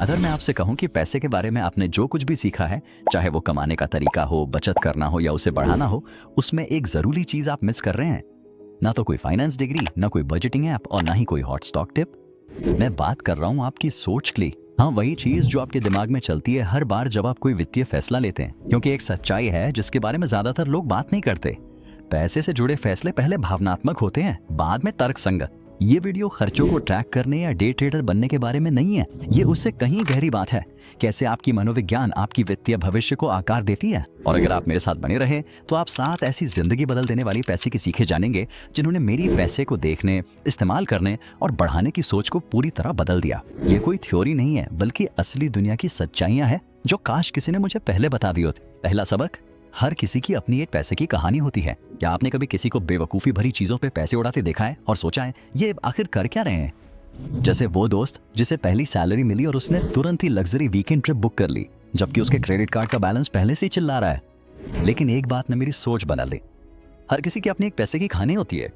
अगर मैं आपसे कहूं कि पैसे के बारे में आपने जो कुछ भी सीखा है, चाहे वो कमाने का तरीका हो, बचत करना हो या उसे बढ़ाना हो, उसमें एक जरूरी चीज आप मिस कर रहे हैं। ना तो कोई फाइनेंस डिग्री, ना कोई बजटिंग ऐप और ना ही कोई हॉट स्टॉक टिप। मैं बात कर रहा हूं आपकी सोच की। हाँ, वही चीज जो आपके दिमाग में चलती है हर बार जब आप कोई वित्तीय फैसला लेते हैं। क्योंकि एक सच्चाई है जिसके बारे में ज्यादातर लोग बात नहीं करते। पैसे से जुड़े फैसले पहले भावनात्मक होते हैं, बाद में तर्कसंगत। ये वीडियो खर्चों को ट्रैक करने या डे ट्रेडर बनने के बारे में नहीं है। ये उससे कहीं गहरी बात है, कैसे आपकी मनोविज्ञान आपकी वित्तीय भविष्य को आकार देती है। और अगर आप मेरे साथ बने रहे तो आप 7 ऐसी जिंदगी बदल देने वाली पैसे की सीखे जानेंगे जिन्होंने मेरी पैसे को देखने, इस्तेमाल करने और बढ़ाने की सोच को पूरी तरह बदल दिया। ये कोई थ्योरी नहीं है, बल्कि असली दुनिया की सच्चाइयां हैं जो काश किसी ने मुझे पहले बता दी होती। पहला सबक, हर किसी की अपनी एक पैसे की कहानी होती है। क्या आपने कभी किसी को बेवकूफी भरी चीजों पे पैसे उड़ाते देखा है और सोचा है ये आखिर कर क्या रहे हैं? जैसे वो दोस्त जिसे पहली सैलरी मिली और उसने तुरंत ही लग्जरी वीकेंड ट्रिप बुक कर ली, जबकि उसके क्रेडिट कार्ड का बैलेंस पहले से ही चिल्ला रहा है। लेकिन एक बात ने मेरी सोच बदल दी। हर किसी की अपनी एक पैसे की कहानी होती है।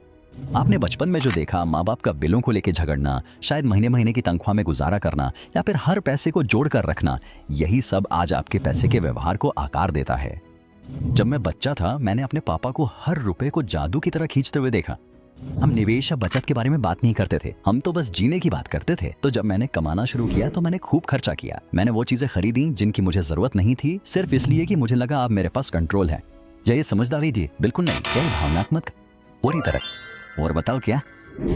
आपने बचपन में जो देखा, माँ बाप का बिलों को लेकर झगड़ना, शायद महीने महीने की तनख्वाह में गुजारा करना या फिर हर पैसे को जोड़ कर रखना, यही सब आज आपके पैसे के व्यवहार को आकार देता है। जब मैं बच्चा था, मैंने अपने पापा को हर रुपए को जादू की तरह खींचते हुए देखा। हम निवेश या बचत के बारे में बात नहीं करते थे, हम तो बस जीने की बात करते थे। तो जब मैंने कमाना शुरू किया तो मैंने खूब खर्चा किया। मैंने वो चीजें खरीदी जिनकी मुझे जरूरत नहीं थी, सिर्फ इसलिए कि मुझे लगा अब मेरे पास कंट्रोल है। क्या ये समझदारी थी? बिल्कुल नहीं। क्या भावनात्मक पूरी तरह। और बताओ क्या?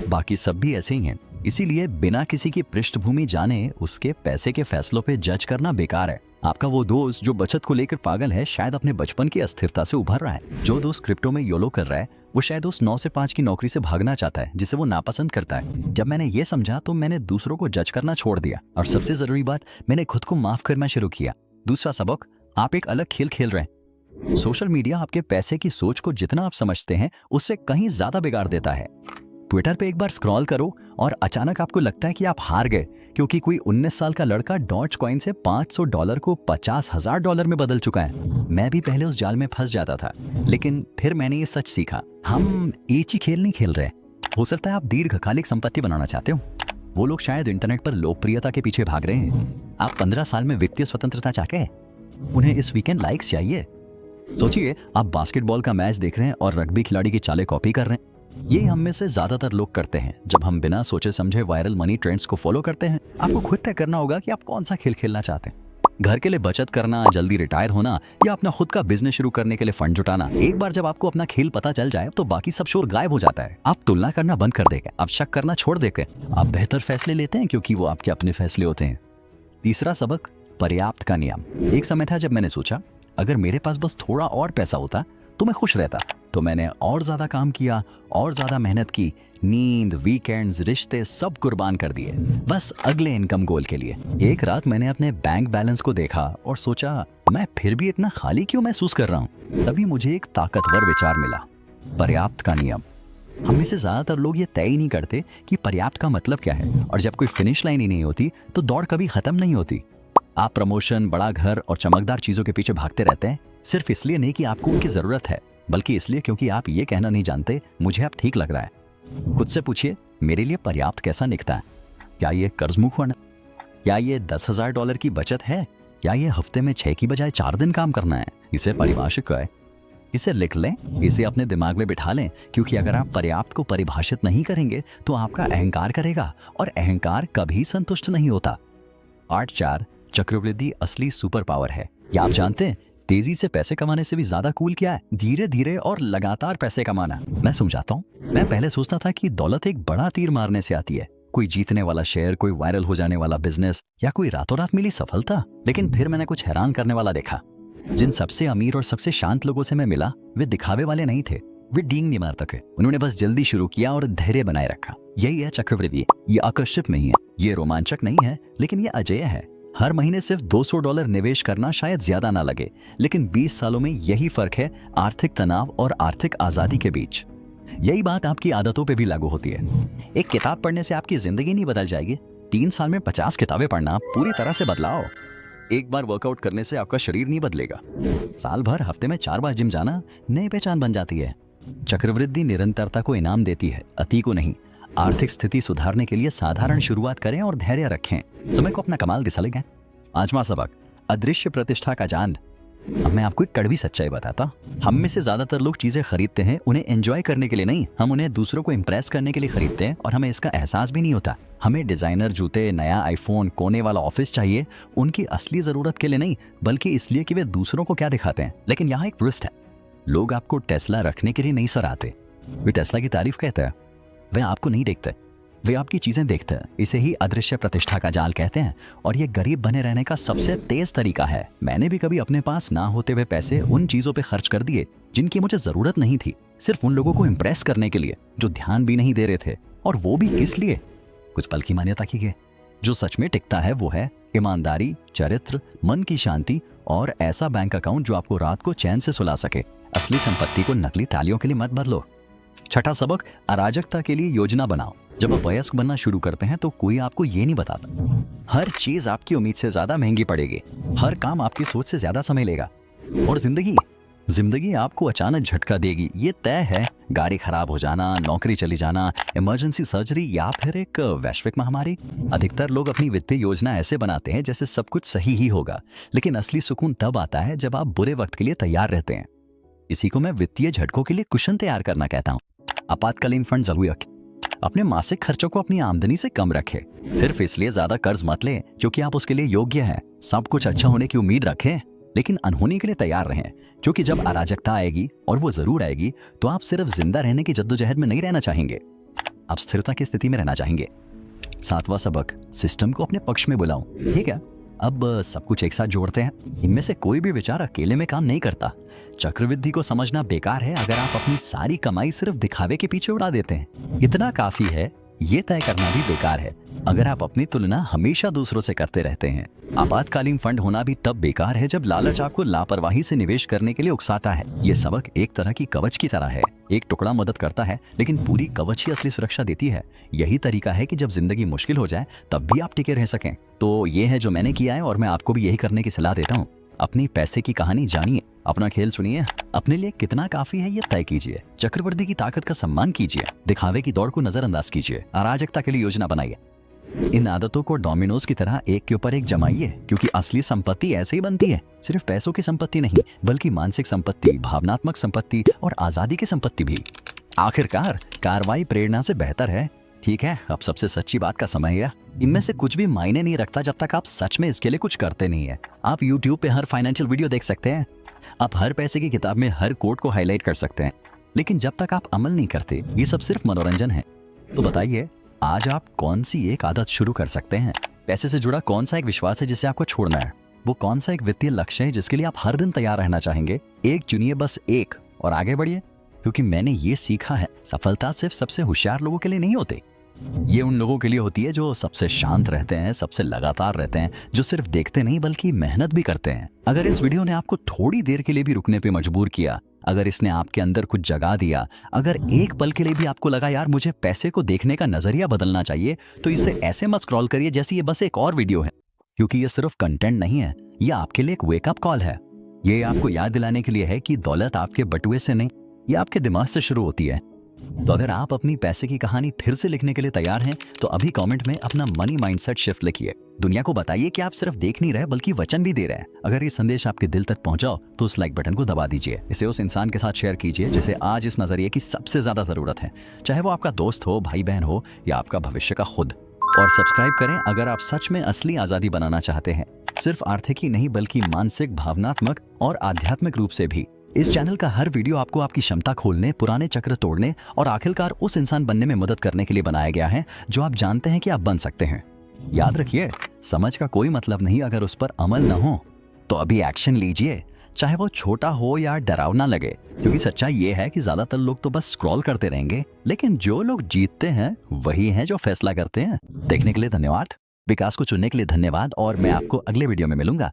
बाकी सब भी ऐसे ही हैं। इसीलिए बिना किसी की पृष्ठभूमि जाने उसके पैसे के फैसलों पे जज करना बेकार है। आपका वो दोस्त जो बचत को लेकर पागल है, शायद अपने बचपन की अस्थिरता से उभर रहा है। जो दोस्त क्रिप्टो में योलो कर रहा है, वो शायद उस 9 से 5 की नौकरी से भागना चाहता है जिसे वो नापसंद करता है। जब मैंने ये समझा तो मैंने दूसरों को जज करना छोड़ दिया और सबसे जरूरी बात, मैंने खुद को माफ करना शुरू किया। दूसरा सबक, आप एक अलग खेल खेल रहे हैं। सोशल मीडिया आपके पैसे की सोच को जितना आप समझते हैं उससे कहीं ज्यादा बिगाड़ देता है। ट्विटर पे एक बार स्क्रॉल करो और अचानक आपको लगता है कि आप हार गए, क्योंकि कोई 19 साल का लड़का डॉज कॉइन से $500 को $50,000 में बदल चुका है। मैं भी पहले उस जाल में फंस जाता था, लेकिन फिर मैंने ये सच सीखा, हम एक ही खेल नहीं खेल रहे। हो सकता है आप दीर्घकालिक संपत्ति बनाना चाहते हो, वो लोग शायद इंटरनेट पर लोकप्रियता के पीछे भाग रहे हैं। आप 15 साल में वित्तीय स्वतंत्रता चाहते हैं, उन्हें इस वीकेंड लाइक्स चाहिए। सोचिए, आप बास्केटबॉल का मैच देख रहे हैं और रग्बी खिलाड़ी की चालें कॉपी कर रहे हैं। ये हम में से ज्यादातर लोग करते हैं जब हम बिना सोचे समझे वायरल मनी ट्रेंड्स को फॉलो करते हैं। आपको खुद तय करना होगा कि आप कौन सा खेल खेलना चाहते हैं। घर के लिए बचत करना, जल्दी रिटायर होना या अपना खुद का बिजनेस शुरू करने के लिए फंड जुटाना। एक बार जब आपको अपना खेल पता चल जाए तो बाकी सब शोर गायब हो जाता है। आप तुलना करना बंद कर देंगे, आप शक करना छोड़ देंगे, आप बेहतर फैसले लेते हैं क्योंकि वो आपके अपने फैसले होते हैं। तीसरा सबक, पर्याप्त का नियम। एक समय था जब मैंने सोचा अगर मेरे पास बस थोड़ा और पैसा होता तो मैं खुश रहता। तो मैंने और ज्यादा काम किया और ज्यादा मेहनत की, नींद, वीकेंड्स, रिश्ते सब कुर्बान कर दिए, बस अगले इनकम गोल के लिए। एक रात मैंने अपने बैंक बैलेंस को देखा और सोचा मैं फिर भी इतना खाली क्यों महसूस कर रहा हूँ। तभी मुझे एक ताकतवर विचार मिला, पर्याप्त का नियम। हम में से ज्यादातर लोग ये तय ही नहीं करते कि पर्याप्त का मतलब क्या है, और जब कोई फिनिश लाइन ही नहीं होती तो दौड़ कभी खत्म नहीं होती। आप प्रमोशन, बड़ा घर और चमकदार चीजों के पीछे भागते रहते हैं, सिर्फ इसलिए नहीं कि आपको उनकी जरूरत है, बल्कि इसलिए क्योंकि आप ये कहना नहीं जानते मुझे अब ठीक लग रहा है। खुद से पूछिए, मेरे लिए पर्याप्त कैसा निकलता है? क्या ये कर्जमुख होना? क्या ये $10,000 की बचत है? या ये हफ्ते में 6 की बजाय 4 दिन काम करना है? इसे परिभाषित करें, इसे लिख लें, इसे अपने दिमाग में बिठा लें, क्योंकि अगर आप पर्याप्त को परिभाषित नहीं करेंगे तो आपका अहंकार करेगा, और अहंकार कभी संतुष्ट नहीं होता। 8.4 चक्रवृद्धि असली सुपर पावर है। क्या आप जानते हैं तेजी से पैसे कमाने से भी ज्यादा कूल क्या है? धीरे धीरे और लगातार पैसे कमाना। मैं समझाता हूँ। मैं पहले सोचता था कि दौलत एक बड़ा तीर मारने से आती है, कोई जीतने वाला शेयर, कोई वायरल हो जाने वाला बिजनेस या कोई रातों रात मिली सफलता। लेकिन फिर मैंने कुछ हैरान करने वाला देखा। जिन सबसे अमीर और सबसे शांत लोगों से मैं मिला, वे दिखावे वाले नहीं थे, वे डींग नहीं मारते थे। उन्होंने बस जल्दी शुरू किया और धैर्य बनाए रखा। यही है चक्रवृद्धि। ये आकर्षक नहीं है, ये रोमांचक नहीं है, लेकिन ये अजेय है। हर महीने सिर्फ $200 निवेश करना शायद ज्यादा ना लगे, लेकिन 20 सालों में यही फर्क है आर्थिक तनाव और आर्थिक आजादी के बीच। यही बात आपकी आदतों पे भी लागू होती है। एक किताब पढ़ने से आपकी जिंदगी नहीं बदल जाएगी, 3 साल में 50 किताबें पढ़ना पूरी तरह से बदलाओ। एक बार वर्कआउट करने से आपका शरीर नहीं बदलेगा, साल भर हफ्ते में 4 बार जिम जाना नई पहचान बन जाती है। चक्रवृद्धि निरंतरता को इनाम देती है, अति को नहीं। आर्थिक स्थिति सुधारने के लिए साधारण शुरुआत करें और धैर्य रखें। समय को अपना कमाल दिखा लेंगे। पांचवा सबक, अदृश्य प्रतिष्ठा का जाल। अब मैं आपको एक कड़वी सच्चाई बताता। हम में से ज्यादातर लोग चीजें खरीदते हैं उन्हें एंजॉय करने के लिए नहीं, हम उन्हें दूसरों को इम्प्रेस करने के लिए खरीदते हैं और हमें इसका एहसास भी नहीं होता। हमें डिजाइनर जूते, नया आईफोन, कोने वाला ऑफिस चाहिए, उनकी असली जरूरत के लिए नहीं, बल्कि इसलिए कि वे दूसरों को क्या दिखाते हैं। लेकिन यहाँ एक ट्विस्ट है, लोग आपको टेस्ला रखने के लिए नहीं सराहते, वे टेस्ला की तारीफ कहते हैं। वे आपको नहीं देखते, वे आपकी चीजें देखते हैं। इसे ही अदृश्य प्रतिष्ठा का जाल कहते हैं और ये गरीब बने रहने का सबसे तेज तरीका है। मैंने भी कभी अपने पास ना होते हुए पैसे उन चीजों पे खर्च कर दिए जिनकी मुझे जरूरत नहीं थी, सिर्फ उन लोगों को इम्प्रेस करने के लिए जो ध्यान भी नहीं दे रहे थे। और वो भी किस लिए? कुछ पल की मान्यता की। जो सच में टिकता है वो है ईमानदारी, चरित्र, मन की शांति और ऐसा बैंक अकाउंट जो आपको रात को चैन से सुला सके। असली संपत्ति को नकली तालियों के लिए मत बदलो। छठा सबक, अराजकता के लिए योजना बनाओ। जब आप वयस्क बनना शुरू करते हैं तो कोई आपको ये नहीं बताता। हर चीज आपकी उम्मीद से ज्यादा महंगी पड़ेगी, हर काम आपकी सोच से ज्यादा समय लेगा और जिंदगी आपको अचानक झटका देगी। ये तय है, गाड़ी खराब हो जाना, नौकरी चली जाना, इमरजेंसी सर्जरी या फिर एक वैश्विक महामारी। अधिकतर लोग अपनी वित्तीय योजना ऐसे बनाते हैं जैसे सब कुछ सही ही होगा, लेकिन असली सुकून तब आता है जब आप बुरे वक्त के लिए तैयार रहते हैं। इसी को मैं वित्तीय झटकों के लिए कुशन तैयार करना कहता हूँ। आपातकालीन फंड जरूरी रखें। अपने मासिक खर्चों को अपनी आमदनी से कम रखें। सिर्फ इसलिए ज्यादा कर्ज मत लें क्योंकि आप उसके लिए योग्य हैं। सब कुछ अच्छा होने की उम्मीद रखें, लेकिन अनहोनी के लिए तैयार रहें, क्योंकि जब अराजकता आएगी, और वो जरूर आएगी, तो आप सिर्फ जिंदा रहने की जद्दोजहद में नहीं रहना चाहेंगे, आप स्थिरता की स्थिति में रहना चाहेंगे। सातवां सबक, सिस्टम को अपने पक्ष में बुलाओ। ठीक है, अब सब कुछ एक साथ जोड़ते हैं। इनमें से कोई भी विचार अकेले में काम नहीं करता। चक्रवृद्धि को समझना बेकार है अगर आप अपनी सारी कमाई सिर्फ दिखावे के पीछे उड़ा देते हैं। इतना काफी है, ये तय करना भी बेकार है अगर आप अपनी तुलना हमेशा दूसरों से करते रहते हैं। आपातकालीन फंड होना भी तब बेकार है जब लालच आपको लापरवाही से निवेश करने के लिए उकसाता है। ये सबक एक तरह की कवच की तरह है। एक टुकड़ा मदद करता है, लेकिन पूरी कवच ही असली सुरक्षा देती है। यही तरीका है कि जब जिंदगी मुश्किल हो जाए तब भी आप टिके रह सकें। तो ये है जो मैंने किया है और मैं आपको भी यही करने की सलाह देता हूँ। अपनी पैसे की कहानी जानिए, अपना खेल सुनिए, अपने लिए कितना काफी है ये तय कीजिए। चक्रवृद्धि की ताकत का सम्मान कीजिए, दिखावे की दौड़ को नजरअंदाज कीजिए, अराजकता के लिए योजना बनाइए। इन आदतों को डोमिनोज की तरह एक के ऊपर एक जमाइए, क्योंकि असली संपत्ति ऐसे ही बनती है। सिर्फ पैसों की संपत्ति नहीं, बल्कि मानसिक संपत्ति, भावनात्मक संपत्ति और आजादी की संपत्ति भी। आखिरकार कार्रवाई प्रेरणा से बेहतर है। ठीक है, अब सबसे सच्ची बात का समय है। इनमें से कुछ भी मायने नहीं रखता जब तक आप सच में इसके लिए कुछ करते नहीं है। आप YouTube पे हर फाइनेंशियल वीडियो देख सकते हैं, आप हर पैसे की किताब में हर कोट को हाईलाइट कर सकते हैं, लेकिन जब तक आप अमल नहीं करते, ये सब सिर्फ मनोरंजन है। तो बताइए, आज आप कौन सी एक आदत शुरू कर सकते हैं? पैसे से जुड़ा कौन सा एक विश्वास है जिसे आपको छोड़ना है? वो कौन सा एक वित्तीय लक्ष्य है जिसके लिए आप हर दिन तैयार रहना चाहेंगे? एक चुनिए, बस एक, और आगे बढ़िए। क्योंकि मैंने ये सीखा है, सफलता सिर्फ सबसे होशियार लोगों के लिए नहीं होती। ये उन लोगों के लिए होती है जो सबसे शांत रहते हैं, सबसे लगातार रहते हैं, जो सिर्फ देखते नहीं बल्कि मेहनत भी करते हैं। अगर इस वीडियो ने आपको थोड़ी देर के लिए भी रुकने पे मजबूर किया, अगर इसने आपके अंदर कुछ जगा दिया, अगर एक पल के लिए भी आपको लगा यार मुझे पैसे को देखने का नजरिया बदलना चाहिए, तो इसे ऐसे मत स्क्रॉल करिए जैसे ये बस एक और वीडियो है। क्योंकि ये सिर्फ कंटेंट नहीं है, ये आपके लिए एक वेकअप कॉल है। ये आपको याद दिलाने के लिए है कि दौलत आपके बटुए से नहीं, ये आपके दिमाग से शुरू होती है। तो अगर आप अपनी पैसे की कहानी फिर से लिखने के लिए तैयार हैं, तो अभी कमेंट में अपना मनी माइंडसेट शिफ्ट लिखिए। दुनिया को बताइए कि आप सिर्फ देख नहीं रहे बल्कि वचन भी दे रहे हैं। अगर ये संदेश आपके दिल तक पहुंचाओ तो उस लाइक बटन को दबा दीजिए। इसे उस इंसान के साथ शेयर कीजिए जिसे आज इस नजरिए की सबसे ज्यादा जरूरत है, चाहे वो आपका दोस्त हो, भाई बहन हो या आपका भविष्य का खुद। और सब्सक्राइब करें अगर आप सच में असली आजादी बनाना चाहते हैं, सिर्फ आर्थिक ही नहीं बल्कि मानसिक, भावनात्मक और आध्यात्मिक रूप से भी। इस चैनल का हर वीडियो आपको आपकी क्षमता खोलने, पुराने चक्र तोड़ने और आखिरकार उस इंसान बनने में मदद करने के लिए बनाया गया है जो आप जानते हैं कि आप बन सकते हैं। याद रखिए, समझ का कोई मतलब नहीं अगर उस पर अमल न हो। तो अभी एक्शन लीजिए, चाहे वो छोटा हो या डरावना लगे, क्योंकि सच्चाई ये है कि ज्यादातर लोग तो बस स्क्रॉल करते रहेंगे, लेकिन जो लोग जीतते हैं वही हैं जो फैसला करते हैं। देखने के लिए धन्यवाद, विकास को चुनने के लिए धन्यवाद, और मैं आपको अगले वीडियो में मिलूंगा।